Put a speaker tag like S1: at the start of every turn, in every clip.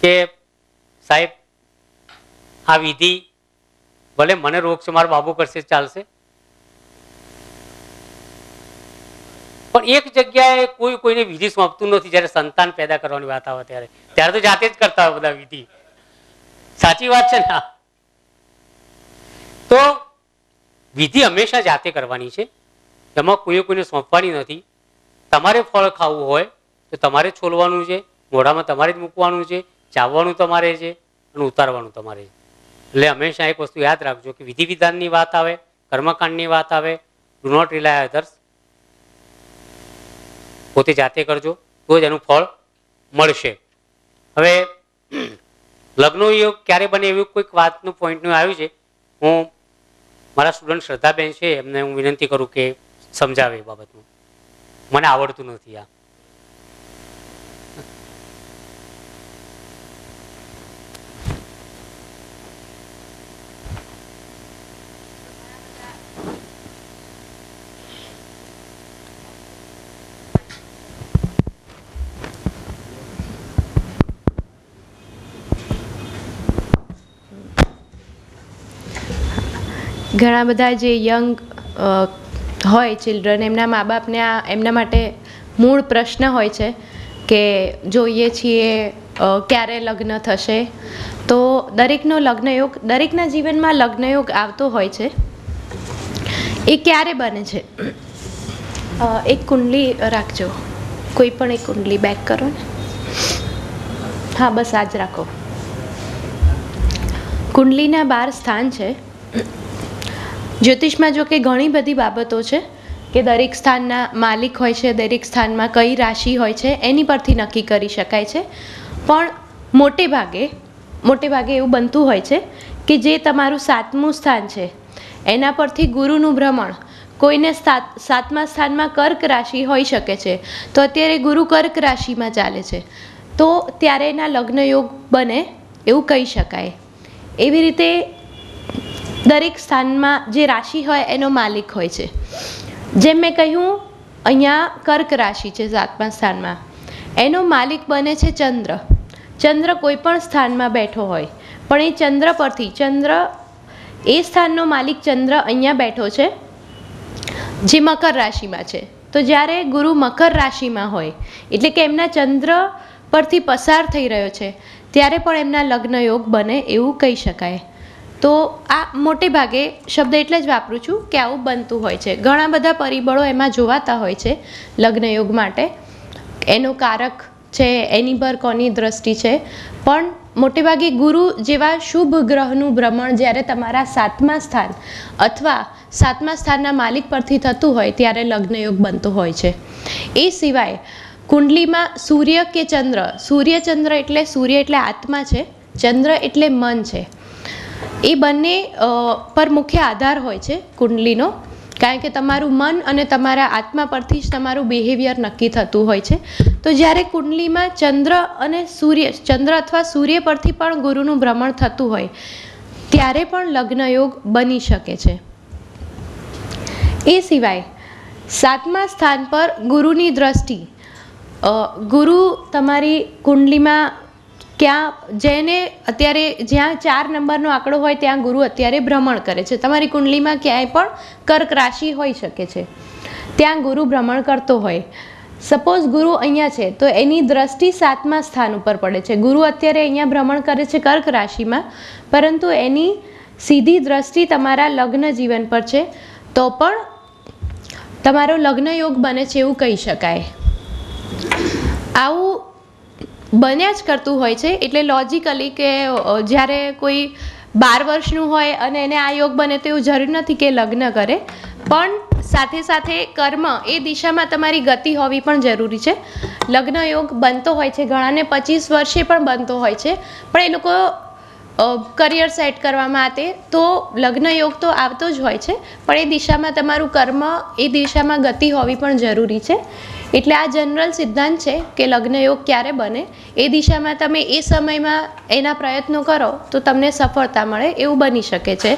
S1: કે સાહેબ આ વિધિ ભલે મને રોગ છે, મારો બાબુ કરશે ચાલશે, પણ એક જગ્યાએ કોઈ કોઈને વિધિ સોંપતું નથી. જયારે સંતાન પેદા કરવાની વાત આવે ત્યારે તો જાતે જ કરતા હોય બધા વિધિ. સાચી વાત છે ને? તો વિધિ હંમેશા જાતે કરવાની છે, એમાં કોઈને સોંપવાની નથી. તમારે ફળ ખાવું હોય તો તમારે જ છોલવાનું છે, મોઢામાં તમારે જ મૂકવાનું છે, ચાવવાનું તમારે છે અને ઉતારવાનું તમારે છે. એટલે હંમેશા એક વસ્તુ યાદ રાખજો કે વિધિ વિધાનની વાત આવે, કર્મકાંડની વાત આવે, ડુ નોટ રિલાય અધર્સ. પોતે જાતે કરજો તો જ એનું ફળ મળશે. હવે લગ્ન યોગ ક્યારે બને એવું કોઈક વાતનું પોઈન્ટનું આવ્યું છે. હું મારા સ્ટુડન્ટ શ્રદ્ધાબેન છે એમને હું વિનંતી કરું કે સમજાવે એ બાબતમાં. મને આવડતું નથી આ.
S2: ઘણા બધા જે યંગ હોય ચિલ્ડ્રન, એમના મા બાપને એમના માટે મૂળ પ્રશ્ન હોય છે કે જોઈએ છીએ ક્યારે લગ્ન થશે. તો દરેકનો લગ્નયોગ, દરેકના જીવનમાં લગ્નયોગ આવતો હોય છે. એ ક્યારે બને છે? એક કુંડલી રાખજો, કોઈ પણ એક કુંડલી બેક કરો ને. હા, બસ આ જ રાખો. કુંડલીના 12 સ્થાન છે. જ્યોતિષમાં જો કે ઘણી બધી બાબતો છે કે દરેક સ્થાનના માલિક હોય છે, દરેક સ્થાનમાં કઈ રાશિ હોય છે એની પરથી નક્કી કરી શકાય છે. પણ મોટે ભાગે એવું બનતું હોય છે કે જે તમારું 7મું સ્થાન છે એના પરથી ગુરુનું ભ્રમણ, કોઈને 7મા સ્થાનમાં કર્ક રાશિ હોઈ શકે છે, તો અત્યારે ગુરુ કર્ક રાશિમાં ચાલે છે, તો ત્યારે એના લગ્ન યોગ બને એવું કહી શકાય. એવી રીતે દરેક સ્થાનમાં જે રાશિ હોય એનો માલિક હોય છે. જેમ મેં કહ્યું, અહીંયા કર્ક રાશિ છે 7મા સ્થાનમાં, એનો માલિક બને છે ચંદ્ર. ચંદ્ર કોઈ પણ સ્થાનમાં બેઠો હોય, પણ એ ચંદ્ર પરથી, એ સ્થાનનો માલિક ચંદ્ર અહીંયા બેઠો છે જે મકર રાશિમાં છે. તો જ્યારે ગુરુ મકર રાશિમાં હોય એટલે કે એમના ચંદ્ર પરથી પસાર થઈ રહ્યો છે, ત્યારે પણ એમના લગ્ન યોગ બને એવું કહી શકાય. તો આ મોટે ભાગે શબ્દ એટલે જ વાપરું છું કે આવું બનતું હોય છે. ઘણા બધા પરિબળો એમાં જોવાતા હોય છે લગ્નયોગ માટે. એનો કારક છે, એની પર કોની દ્રષ્ટિ છે, પણ મોટે ભાગે ગુરુ જેવા શુભ ગ્રહનું ભ્રમણ જ્યારે તમારા 7મા સ્થાન અથવા 7મા સ્થાનના માલિક પરથી થતું હોય ત્યારે લગ્નયોગ બનતો હોય છે. એ સિવાય કુંડલીમાં સૂર્ય કે ચંદ્ર, સૂર્ય એટલે આત્મા છે, ચંદ્ર એટલે મન છે. એ બંને પર મુખ્ય આધાર હોય છે કુંડલીનો, કારણ કે તમારું મન અને તમારા આત્મા પરથી જ તમારું બિહેવિયર નક્કી થતું હોય છે. તો જ્યારે કુંડલીમાં ચંદ્ર અથવા સૂર્ય પરથી પણ ગુરુનું ભ્રમણ થતું હોય ત્યારે પણ લગ્નયોગ બની શકે છે. એ સિવાય 7મા સ્થાન પર ગુરુની દ્રષ્ટિ, ગુરુ તમારી કુંડલીમાં જ્યાં 4 નંબરનો આંકડો હોય ત્યાં ગુરુ અત્યારે ભ્રમણ કરે છે. તમારી કુંડલીમાં ક્યાંય પણ કર્ક રાશિ હોઈ શકે છે, ત્યાં ગુરુ ભ્રમણ કરતો હોય. સપોઝ ગુરુ અહીંયા છે તો એની દ્રષ્ટિ 7મા સ્થાન ઉપર પડે છે. ગુરુ અત્યારે અહીંયા ભ્રમણ કરે છે કર્ક રાશિમાં, પરંતુ એની સીધી દ્રષ્ટિ તમારા લગ્ન જીવન પર છે, તો પણ તમારો લગ્ન યોગ બને છે એવું કહી શકાય. આવું બન્યા જ કરતું હોય છે. એટલે લોજિકલી કે જ્યારે કોઈ 12 વર્ષનું હોય અને એને આ યોગ બને તો એવું જરૂરી નથી કે લગ્ન કરે, પણ સાથે સાથે કર્મ એ દિશામાં તમારી ગતિ હોવી પણ જરૂરી છે. લગ્ન યોગ બનતો હોય છે, ઘણાને 25 વર્ષે પણ બનતો હોય છે, પણ એ લોકો કરિયર સેટ કરવા માટે તો લગ્ન યોગ તો આવતો જ હોય છે, પણ એ દિશામાં તમારું કર્મ, એ દિશામાં ગતિ હોવી પણ જરૂરી છે. એટલે આ જનરલ સિદ્ધાંત છે કે લગ્ન યોગ ક્યારે બને, એ દિશામાં તમે એ સમયમાં એના પ્રયત્નો કરો તો તમને સફળતા મળે એવું બની શકે છે.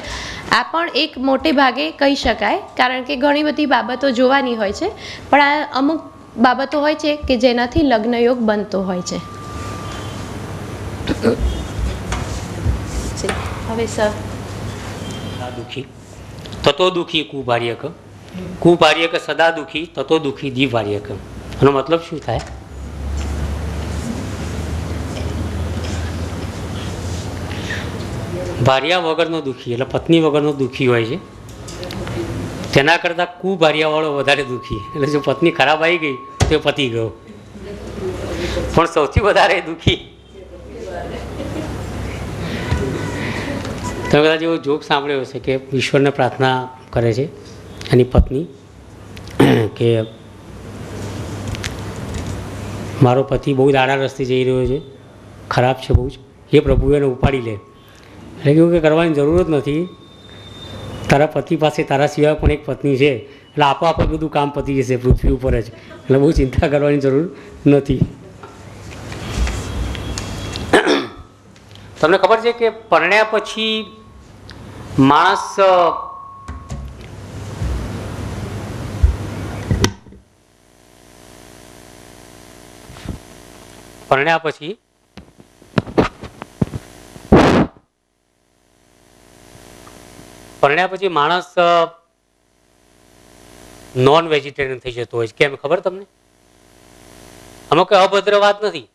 S2: આ પણ એક મોટે ભાગે કહી શકાય, કારણ કે ઘણી બધી બાબતો જોવાની હોય છે, પણ આ અમુક બાબતો હોય છે કે જેનાથી લગ્ન યોગ બનતો હોય છે. હવે સર
S1: સદા દુઃખી તતો દુઃખી કુભાર્યક, કુભાર્યક સદા દુઃખી તતો દુઃખી દિભાર્યક. આનો મતલબ શું થાય? ભાર્યા વગરનો દુઃખી એટલે પત્ની વગરનો દુઃખી હોય છે, તેના કરતાં કુભાર્યાવાળો વધારે દુઃખી. એટલે જો પત્ની ખરાબ આવી ગઈ તો પતી ગયો. પણ સૌથી વધારે દુઃખી, તમે કદાચ એવો જોક સાંભળ્યો હશે કે ઈશ્વરને પ્રાર્થના કરે છે એની પત્ની કે મારો પતિ બહુ દાડા રસ્તે જઈ રહ્યો છે, ખરાબ છે બહુ જ, એ પ્રભુ એને ઉપાડી લે. એટલે કેવું કે કરવાની જરૂર જ નથી, તારા પતિ પાસે તારા સિવાય પણ એક પત્ની છે, એટલે આપોઆપ જ બધું કામ પતી જશે પૃથ્વી ઉપર જ, એટલે બહુ ચિંતા કરવાની જરૂર નથી. તમને ખબર છે કે પરણ્યા પછી માણસ નોન વેજીટેરિયન થઈ જતો હોય છે. કેમ ખબર તમને? આમાં કોઈ અભદ્ર વાત નથી.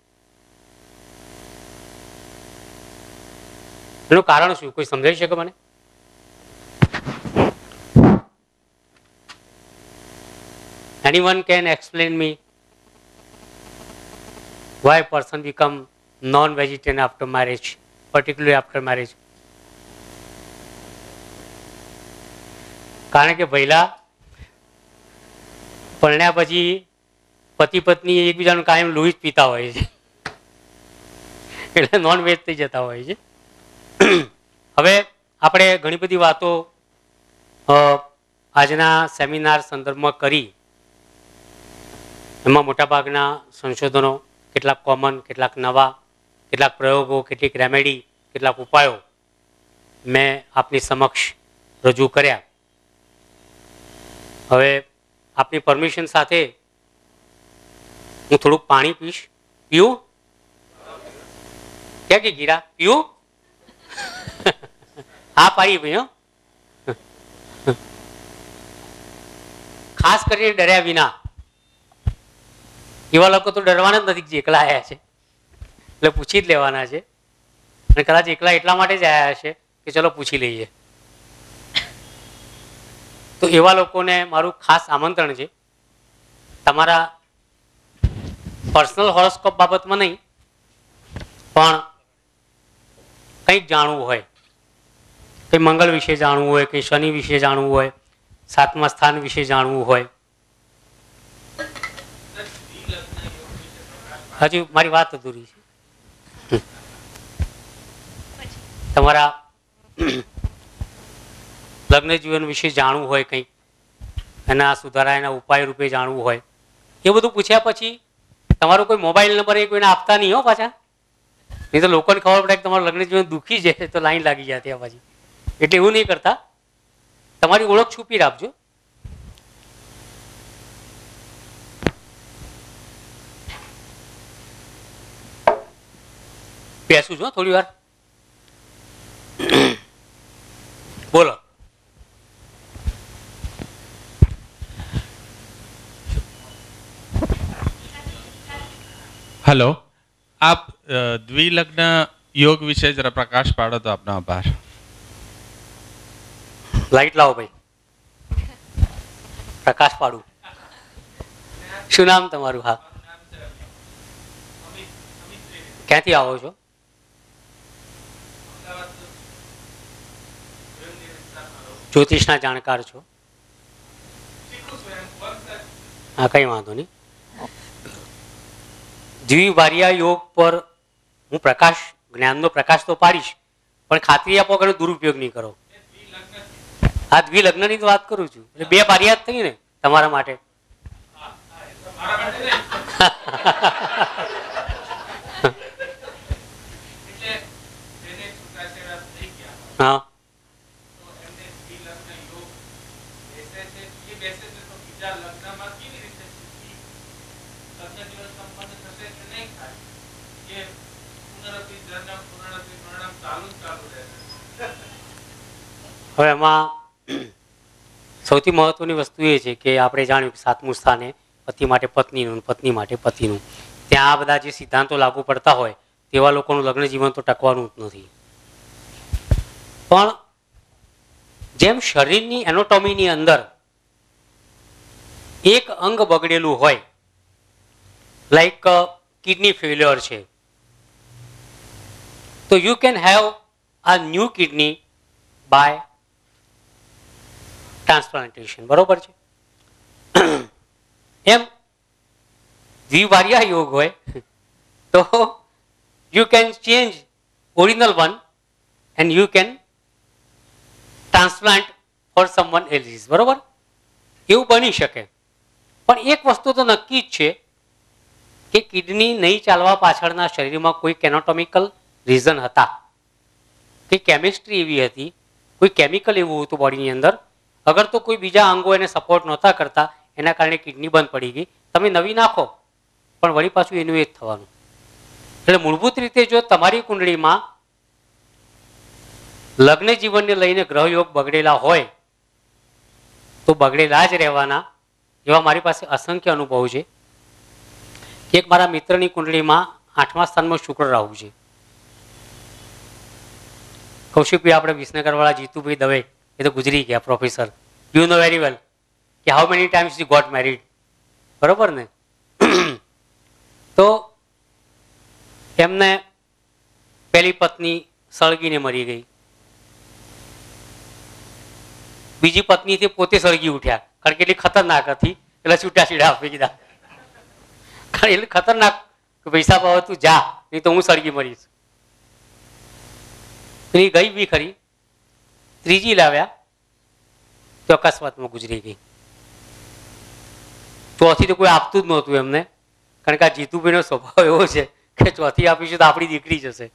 S1: એનું કારણ શું? કોઈ સમજાવી શકે મને? Anyone can explain me why a person become non-vegetarian after marriage, particularly after marriage? કારણ કે પહેલા પરણ્યા પછી પતિ પત્ની એકબીજાનું કાયમ લોહી જ પીતા હોય છે, એટલે નોન વેજ થઈ જતા હોય છે. હવે આપણે ઘણી બધી વાતો આજના સેમિનાર સંદર્ભમાં કરી. એમાં મોટાભાગના સંશોધનો, કેટલાક કોમન, કેટલાક નવા, કેટલાક પ્રયોગો, કેટલીક રેમેડી, કેટલાક ઉપાયો મેં આપની સમક્ષ રજૂ કર્યા. હવે આપની પરમિશન સાથે હું થોડુંક પાણી પીશ. પીવું? ક્યાં કે ગીરા પીવું? હા પાડી ભાઈ. ખાસ કરીને ડર્યા વિના. એવા લોકો તો ડરવાના જ નથી જે એકલા આવ્યા છે, એટલે પૂછી જ લેવાના છે. અને કદાચ એકલા એટલા માટે જ આવ્યા હશે કે ચલો પૂછી લઈએ. તો એવા લોકોને મારું ખાસ આમંત્રણ છે. તમારા પર્સનલ હોરોસ્કોપ બાબતમાં નહીં, પણ કંઈક જાણવું હોય, કંઈ મંગળ વિશે જાણવું હોય, કંઈ શનિ વિશે જાણવું હોય, 7મા સ્થાન વિશે જાણવું હોય. હજુ મારી વાત અધૂરી છે. તમારા લગ્ન જીવન વિશે જાણવું હોય, કંઈક એના સુધારા, એના ઉપાય રૂપે જાણવું હોય, એ બધું પૂછ્યા પછી તમારો કોઈ મોબાઈલ નંબર એ કોઈને આપતા નહીં હો પાછા. નહીં તો લોકોને ખબર પડે કે તમારું લગ્ન જીવન દુઃખી છે તો લાઈન લાગી જાય ત્યાં પછી. એટલે એવું નહીં કરતા, તમારી ઓળખ છુપી રાખજો. બેસું છું થોડી વાર. બોલો.
S3: હેલો, આપ દ્વિલગ્ન યોગ વિશે જરા પ્રકાશ પાડો તો આપનો આભાર.
S1: લાઈટ લાવો ભાઈ, પ્રકાશ પાડું. શું નામ તમારું? હા, ક્યાંથી આવો છો? જ્યોતિષના જાણકાર છો? હા, કઈ વાંધો નહીં. દ્વિભાર્યા યોગ પર હું પ્રકાશ, જ્ઞાનનો પ્રકાશ તો પાડીશ, પણ ખાતરી આપો કે દુરુપયોગ નહીં કરો. આ દ્વિલગ્નની જ વાત કરું છું, એટલે 2 ભાર્યા જ થઈ ને તમારા માટે. હા, હવે એમાં સૌથી મહત્વની વસ્તુ એ છે કે આપણે જાણ્યું કે 7મું સ્થાને પતિ માટે પત્નીનું, પત્ની માટે પતિનું. ત્યાં આ બધા જે સિદ્ધાંતો લાગુ પડતા હોય તેવા લોકોનું લગ્ન જીવન તો ટકવાનું જ નથી. પણ જેમ શરીરની એનોટોમીની અંદર એક અંગ બગડેલું હોય, લાઈક કિડની ફેલ્યોર છે, તો you can have a new kidney by ટ્રાન્સપ્લાન્ટેશન, બરોબર છે. એમ દ્વિવાર્યા યોગ હોય તો you can change original one and you can transplant for someone else, બરોબર. એવું બની શકે. પણ એક વસ્તુ તો નક્કી જ છે કે કિડની નહીં ચાલવા પાછળના શરીરમાં કોઈ એનાટોમિકલ રીઝન હતા, કે કેમિસ્ટ્રી એવી હતી, કોઈ કેમિકલ એવું હતું બોડીની અંદર. અગર તો કોઈ બીજા અંગો એને સપોર્ટ નહોતા કરતા, એના કારણે કિડની બંધ પડી ગઈ. તમે નવી નાખો પણ વળી પાછું એનું એ જ થવાનું. એટલે મૂળભૂત રીતે જો તમારી કુંડળીમાં લગ્ન જીવનને લઈને ગ્રહયોગ બગડેલા હોય તો બગડેલા જ રહેવાના. એવા મારી પાસે અસંખ્ય અનુભવ છે. એક મારા મિત્રની કુંડળીમાં 8મા સ્થાનમાં શુક્ર રાહુ છે. કૌશિકભાઈ, આપણે વિસનગરવાળા જીતુભાઈ દવે, એ તો ગુજરી ગયા professor, you know very well કે how many times you got married, બરોબર ને. તો એમને પહેલી પત્ની સળગીને મરી ગઈ, બીજી પત્નીથી પોતે સળગી ઉઠ્યા, કારણ કે એટલી ખતરનાક હતી એટલે છૂટાછેડા આપી દીધા. કારણ એટલે ખતરનાક કે પૈસા પાવ તું જા, નહીં તો હું સળગી મરીશ. પેલી ગઈ બી ખરી, ત્રીજી લાવ્યા તો અકસ્માતમાં ગુજરી ગઈ. ચોથી તો કોઈ આપતું જ નહોતું એમને, કારણ કે આ જીતુભાઈનો સ્વભાવ એવો છે કે ચોથી આપીશું તો આપણી દીકરી જશે.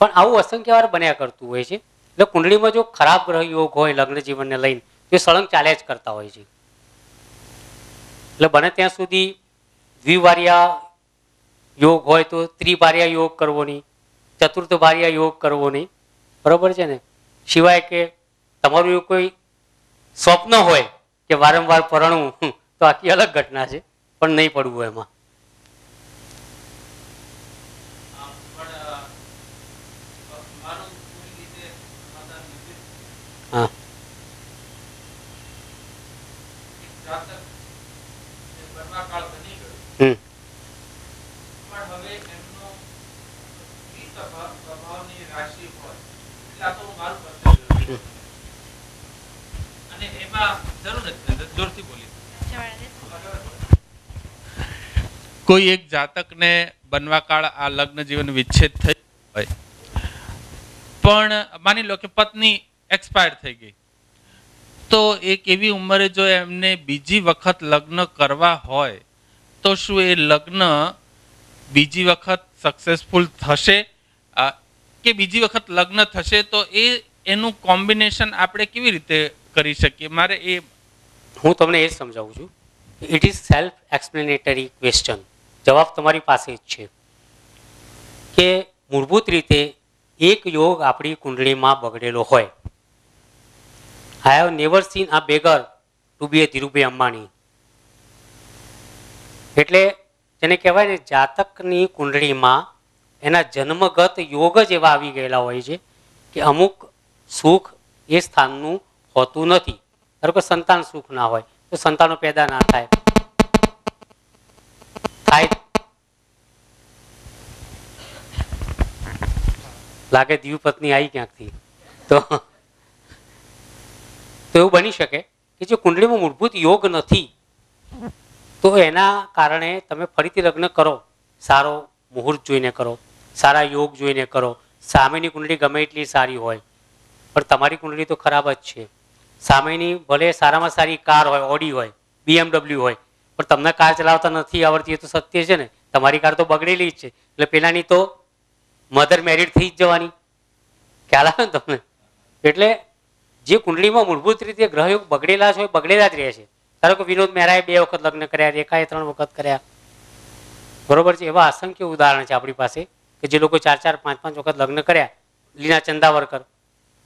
S1: પણ આવું અસંખ્ય વાર બન્યા કરતું હોય છે. એટલે કુંડળીમાં જો ખરાબ ગ્રહ યોગ હોય લગ્ન જીવનને લઈને તો એ સળંગ ચાલ્યા જ કરતા હોય છે. એટલે બને ત્યાં સુધી દ્વિવાર્યા યોગ હોય તો ત્રિવાર્યા યોગ કરવો નહીં, ચતુર્થ ભાર્યા યોગ કરવો નહીં, બરોબર છે ને. સિવાય કે તમારું એવું કોઈ સ્વપ્ન હોય કે વારંવાર પરણવું, તો આખી અલગ ઘટના છે, પણ નહીં પડવું એમાં. હા,
S3: કોઈ એક જાતકને બનવાકાળ આ લગ્ન જીવન વિચ્છેદ થઈ હોય, પણ માની લો કે પત્ની એક્સપાયર થઈ ગઈ, તો એક એવી ઉંમરે જો એમને બીજી વખત લગ્ન કરવા હોય તો શું એ લગ્ન બીજી વખત સક્સેસફુલ થશે કે બીજી વખત લગ્ન થશે તો એનું કોમ્બિનેશન આપણે કેવી રીતે કરી શકીએ? મારે એ
S1: હું તમને એ જ સમજાવું છું. It is self explanatory question. જવાબ તમારી પાસે જ છે કે મૂળભૂત રીતે એક યોગ આપણી કુંડળીમાં બગડેલો હોય. આઈ હેવ નેવર સીન આ બેગર ટુ બી એ ધીરુભાઈ અંબાણી. એટલે જેને કહેવાય ને જાતકની કુંડળીમાં એના જન્મગત યોગ જ એવા આવી ગયેલા હોય છે કે અમુક સુખ એ સ્થાનનું હોતું નથી. ધારો કે સંતાન સુખ ના હોય તો સંતાનો પેદા ના થાય, લાગે દીવ પત્ની આવી ક્યાંકથી, તો એવું બની શકે કે જે કુંડળીમાં મૂળભૂત યોગ નથી તો એના કારણે તમે ફરીથી લગ્ન કરો, સારો મુહૂર્ત જોઈને કરો, સારા યોગ જોઈને કરો. સામેની કુંડળી ગમે એટલી સારી હોય પણ તમારી કુંડળી તો ખરાબ જ છે. સામેની ભલે સારામાં સારી કાર હોય, ઓડી હોય, BMW હોય, પણ તમને કાર ચલાવતા નથી આવડતી, એ તો સત્ય છે ને. તમારી કાર તો બગડેલી જ છે, એટલે પેલાની તો મધર મેરિડ થઈ જ જવાની. ખ્યાલ આવે ને તમને? એટલે જે કુંડળીમાં મૂળભૂત રીતે ગ્રહયોગ બગડેલા છે બગડેલા જ રહે છે. ધારો કે વિનોદ મહેરાએ 2 વખત લગ્ન કર્યા, રેખાએ 3 વખત કર્યા, બરોબર છે. એવા અસંખ્ય ઉદાહરણ છે આપણી પાસે કે જે લોકો 4-4, 5-5 વખત લગ્ન કર્યા, લીના ચંદાવરકર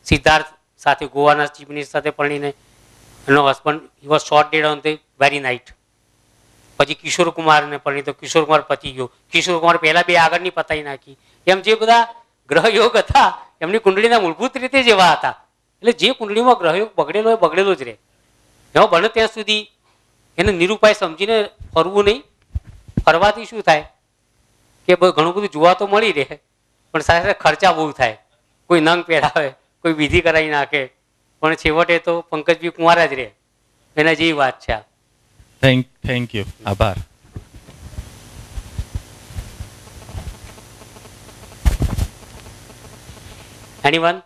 S1: સિદ્ધાર્થ સાથે ગોવાના ચીફ મિનિસ્ટર સાથે પરણીને એનો husband he was short dead on the very night. પછી કિશોર કુમારને પરણી તો કિશોર કુમાર પતી ગયો, કિશોર કુમાર પહેલા બે આગળની પતાઈ નાખી. એમ જે બધા ગ્રહ યોગ હતા એમની કુંડળીના મૂળભૂત રીતે જ એવા હતા. એટલે જે કુંડળીમાં ગ્રહયોગ બગડેલો હોય બગડેલો જ રહે. એમાં બને ત્યાં સુધી એને નિરુપાય સમજીને ફરવું નહીં. ફરવાથી શું થાય કે ઘણું બધું જોવા તો મળી રહે, પણ સાથે સાથે ખર્ચા બહુ થાય. કોઈ નંગ પહેરાવે, કોઈ વિધિ કરાવી નાખે, પણ છેવટે તો પંકજભાઈ કુંવારા જ રહે. એના જેવી વાત છે આ.
S3: થેન્ક યુ, આભાર.
S1: એનીવન?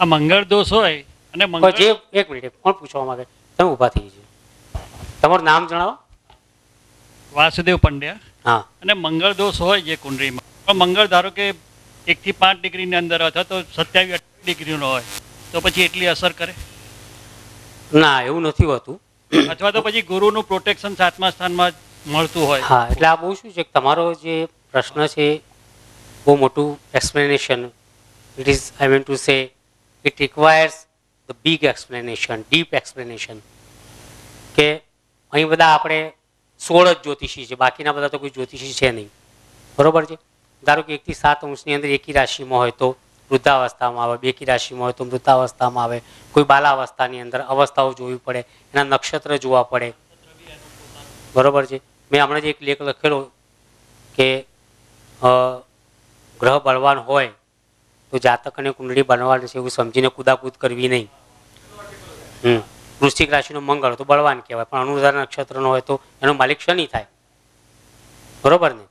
S4: આ મંગળ દોષ હોય અને
S1: જે એક મિનિટ કોણ પૂછવા માંગે? તમે ઊભા થઈ જજો. તમારું નામ જણાવો.
S4: વાસુદેવ પંડ્યા.
S1: હા.
S4: અને મંગળ દોષ હોય જે કુંડળીમાં, પણ મંગળ ધારો કે 1 થી 5 ડિગ્રીની અંદર અથવા તો 27-28 ડિગ્રીનો હોય તો પછી એટલી અસર કરે?
S1: ના, એવું નથી હોતું.
S4: અથવા તો પછી ગુરુનું પ્રોટેક્શન 7મા સ્થાનમાં મળતું હોય?
S1: હા, એટલે આ બહુ શું છે, તમારો જે પ્રશ્ન છે બહુ મોટું explanation. It is I mean to say it requires the big explanation, deep explanation. કે અહીં બધા આપણે 16 જ જ્યોતિષી છે, બાકીના બધા તો કોઈ જ્યોતિષી છે નહીં. બરોબર છે? ધારો કે 1 થી 7 અંશની અંદર એકી રાશિમાં હોય તો વૃદ્ધાવસ્થામાં આવે, બેકી રાશિમાં હોય તો મૃતાવસ્થામાં આવે, કોઈ બાલાવસ્થાની અંદર અવસ્થાઓ જોવી પડે, એના નક્ષત્ર જોવા પડે. બરોબર છે? મેં હમણાં જ એક લેખ લખેલો કે ગ્રહ બળવાન હોય તો જાતક અને કુંડળી બનવાનું છે એવું સમજીને કુદાકૂદ કરવી નહીં. વૃશ્ચિક રાશિનો મંગળ તો બળવાન કહેવાય, પણ અનુરાધા નક્ષત્રનો હોય તો એનો માલિક શનિ થાય. બરોબર ને?